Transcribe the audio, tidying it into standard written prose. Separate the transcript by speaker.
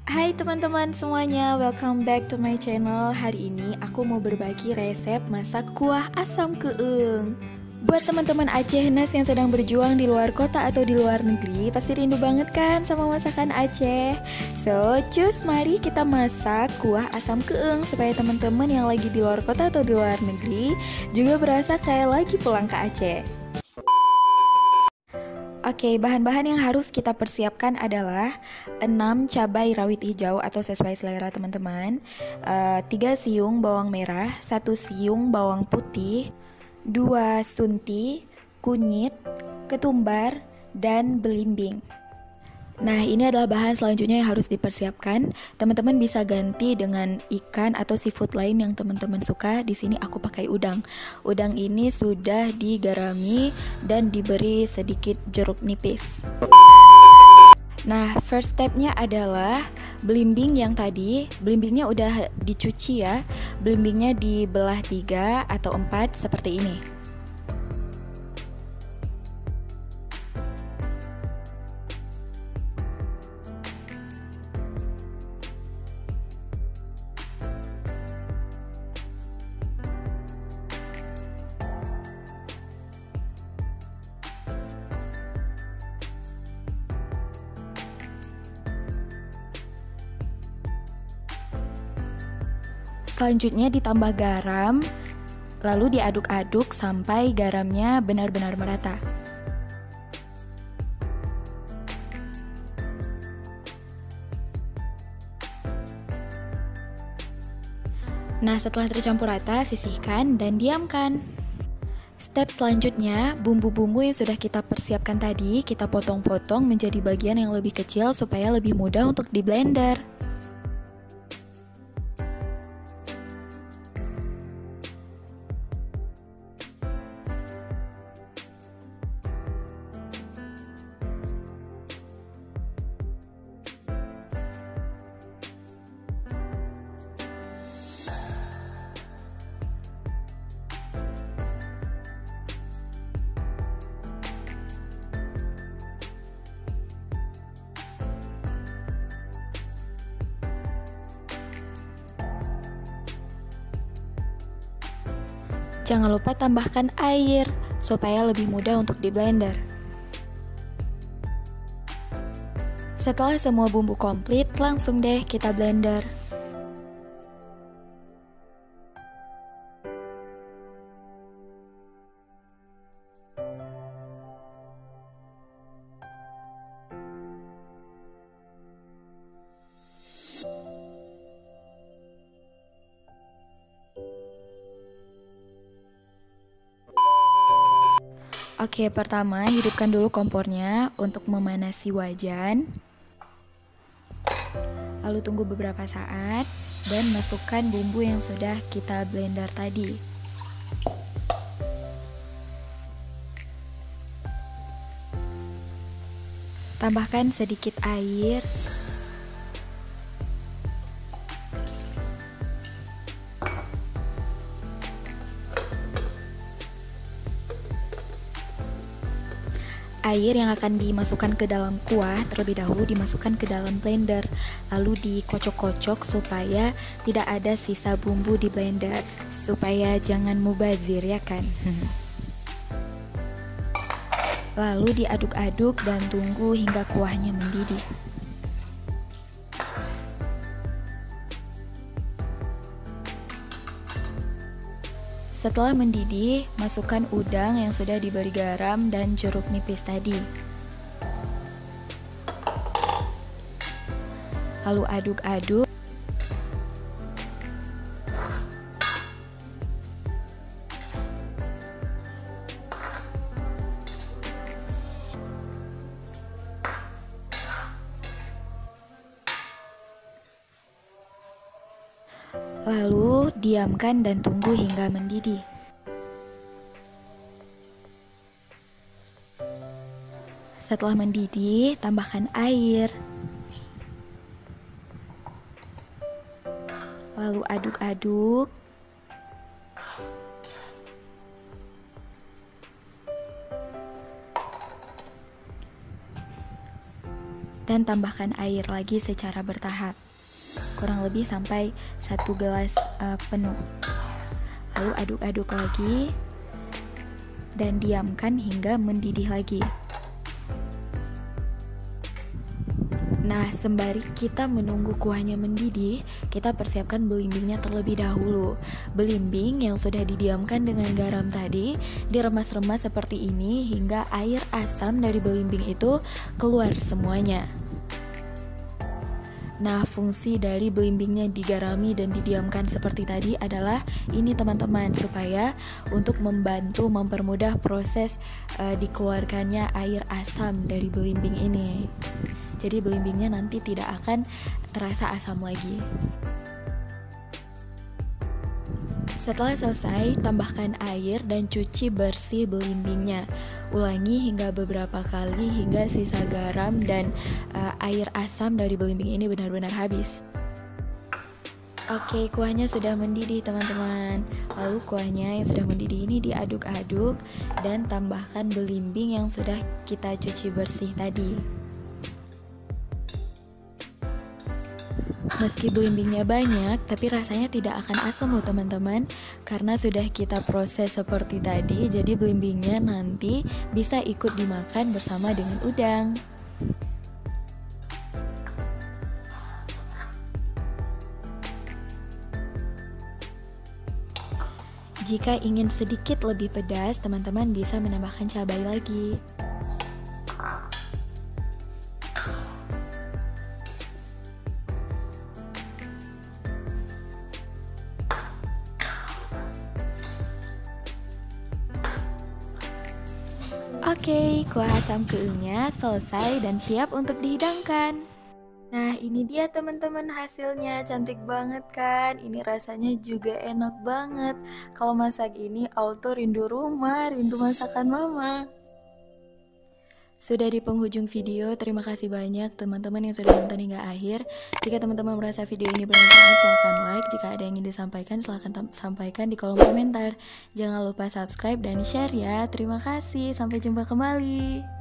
Speaker 1: Hai teman-teman semuanya, welcome back to my channel. Hari ini aku mau berbagi resep masak kuah asam keeng. Buat teman-teman Acehnas yang sedang berjuang di luar kota atau di luar negeri, pasti rindu banget kan sama masakan Aceh. So, mari kita masak kuah asam keeng supaya teman-teman yang lagi di luar kota atau di luar negeri juga berasa kayak lagi pulang ke Aceh. Oke, bahan-bahan yang harus kita persiapkan adalah 6 cabai rawit hijau atau sesuai selera teman-teman, 3 siung bawang merah, 1 siung bawang putih, 2 sunti, kunyit, ketumbar, dan belimbing. Nah, ini adalah bahan selanjutnya yang harus dipersiapkan. Teman-teman bisa ganti dengan ikan atau seafood lain yang teman-teman suka. Di sini aku pakai udang. Udang ini sudah digarami dan diberi sedikit jeruk nipis. Nah, first stepnya adalah belimbing yang tadi. Belimbingnya udah dicuci ya. Belimbingnya dibelah 3 atau 4 seperti ini. Selanjutnya ditambah garam, lalu diaduk-aduk sampai garamnya benar-benar merata. Nah, setelah tercampur rata, sisihkan dan diamkan. Step selanjutnya, bumbu-bumbu yang sudah kita persiapkan tadi, kita potong-potong menjadi bagian yang lebih kecil supaya lebih mudah untuk di blender. Jangan lupa tambahkan air supaya lebih mudah untuk di blender. Setelah semua bumbu komplit, langsung deh kita blender. Oke, pertama hidupkan dulu kompornya untuk memanasi wajan. Lalu tunggu beberapa saat dan masukkan bumbu yang sudah kita blender tadi. Tambahkan sedikit air. Air yang akan dimasukkan ke dalam kuah terlebih dahulu dimasukkan ke dalam blender, lalu dikocok-kocok supaya tidak ada sisa bumbu di blender, supaya jangan mubazir ya kan. Lalu diaduk-aduk dan tunggu hingga kuahnya mendidih. Setelah mendidih, masukkan udang yang sudah diberi garam dan jeruk nipis tadi. Lalu aduk-aduk. Lalu diamkan dan tunggu hingga mendidih. Setelah mendidih, tambahkan air. Lalu aduk-aduk. dan tambahkan air lagi secara bertahap, kurang lebih sampai 1 gelas penuh. Lalu aduk-aduk lagi dan diamkan hingga mendidih lagi. Nah, sembari kita menunggu kuahnya mendidih, kita persiapkan belimbingnya terlebih dahulu. Belimbing yang sudah didiamkan dengan garam tadi diremas-remas seperti ini hingga air asam dari belimbing itu keluar semuanya. Nah, fungsi dari belimbingnya digarami dan didiamkan seperti tadi adalah ini teman-teman, supaya untuk membantu mempermudah proses dikeluarkannya air asam dari belimbing ini. Jadi belimbingnya nanti tidak akan terasa asam lagi. Setelah selesai, tambahkan air dan cuci bersih belimbingnya. Ulangi hingga beberapa kali hingga sisa garam dan air asam dari belimbing ini benar-benar habis. Oke, kuahnya sudah mendidih teman-teman. Lalu kuahnya yang sudah mendidih ini diaduk-aduk dan tambahkan belimbing yang sudah kita cuci bersih tadi. Meski belimbingnya banyak, tapi rasanya tidak akan asam loh teman-teman. Karena sudah kita proses seperti tadi, jadi belimbingnya nanti bisa ikut dimakan bersama dengan udang. Jika ingin sedikit lebih pedas, teman-teman bisa menambahkan cabai lagi. Oke, kuah asam keungnya selesai dan siap untuk dihidangkan. Nah, ini dia teman-teman hasilnya, cantik banget kan? Ini rasanya juga enak banget. Kalau masak ini auto rindu rumah, rindu masakan mama. Sudah di penghujung video, terima kasih banyak teman-teman yang sudah nonton hingga akhir. Jika teman-teman merasa video ini bermanfaat, silahkan like. Jika ada yang ingin disampaikan, silahkan sampaikan di kolom komentar. Jangan lupa subscribe dan share ya. Terima kasih, sampai jumpa kembali.